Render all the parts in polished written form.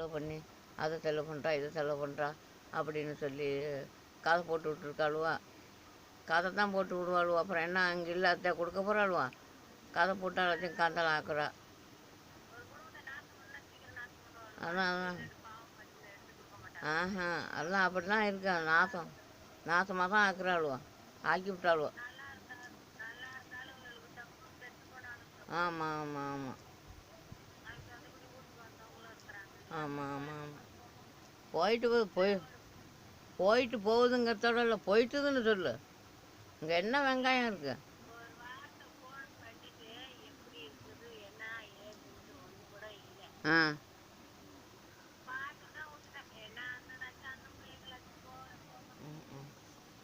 செலவு பண்ணி அதை செலவு பண்ணுறா இதை செலவு பண்ணுறா அப்படின்னு சொல்லி கதை போட்டு விட்ருக்காளுவா. கதை தான் போட்டு விடுவாளுவா. அப்புறம் என்ன அங்கே இல்லாத கொடுக்க போகிறாளுவா. கதை போட்டு எல்லாத்தையும் கந்தல் ஆக்குறா. அதான் அதான் ஆஹா எல்லாம் அப்படி தான் இருக்கா. நாசமாக தான் ஆக்குறாளுவா. ஆக்கி விட்டாளுவா. ஆமாம் ஆமாம் ஆமாம் ஆமாம் ஆமாம் ஆமாம் போயிட்டு போகுதுங்கிறதோட இல்லை, போயிட்டுதுன்னு சொல்லு. இங்கே என்ன வெங்காயம் இருக்கு. ஆ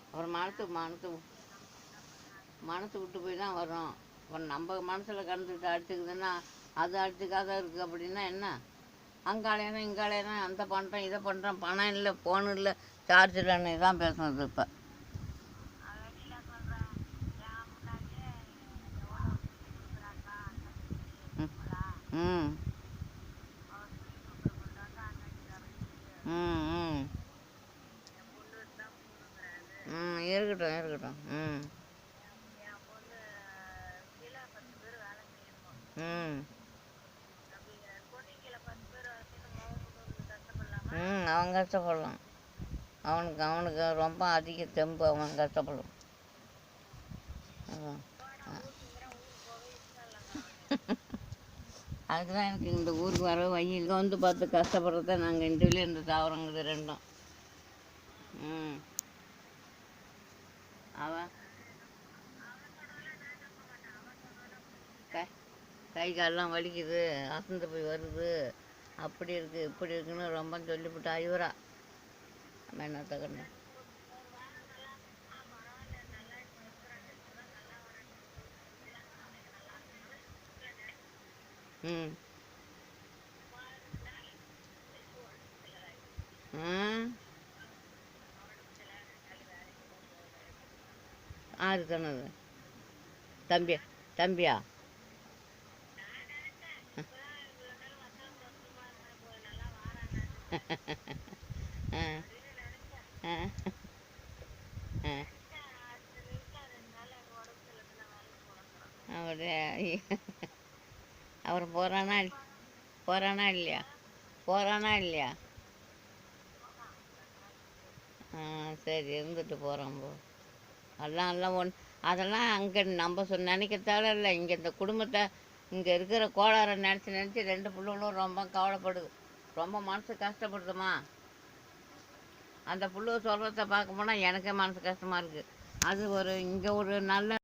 அப்புறம் மனசு விட்டு போய் தான் வரும். அப்புறம் நம்ம மனசில் கடந்துக்கிட்டு அடிச்சுக்குதுன்னா அது அடிச்சுக்காத இருக்குது அப்படின்னா என்ன. அங்காலையான இங்காலையான அந்த பண்ணுறேன் இதை பண்ணுறேன், பணம் இல்லை ஃபோனு இல்லை சார்ஜ் இல்லைன்னு தான் பேசுனது இப்போ. ம் ம் ம் ம் இருக்கட்டும் இருக்கட்டும். ம் ம் ம் அவன் கஷ்டப்படலாம். அவனுக்கு ரொம்ப அதிக தெம்பு. அவன் கஷ்டப்படும். அதான் அதுக்கு தான் எனக்கு இந்த ஊருக்கு வர வழி இங்கே வந்து பார்த்து கஷ்டப்படுறத நாங்கள் இன்டர்வியூ இந்த தாவரங்குது ரெண்டும். ம் அவன் கை காலெலாம் வலிக்குது, அசந்து போய் வருது, அப்படி இருக்குது இப்படி இருக்குன்னு ரொம்ப சொல்லிவிட்டா இவரா. நம்ம என்னத்த கண்டு. ம் ம் ஆறு சொன்னது தம்பியா. ஆ ஆ ஆ அப்படியே அவர் போகிறானா இல்லையா. ஆ சரி இருந்துட்டு போகிறான் போ. எல்லாம் அதெல்லாம் அங்கே நம்ம நினைக்கிறதால இல்லை. இங்கே இந்த குடும்பத்தை இங்கே இருக்கிற கோளாறை நினச்சி ரெண்டு பிள்ளைகளும் ரொம்ப கவலைப்படுது. ரொம்ப மனசு கஷ்டப்படுதுமா. அந்த புள்ள சொல்கிறத பார்க்க போனால் எனக்கே மனசு கஷ்டமாக இருக்குது. அது இங்கே ஒரு நல்ல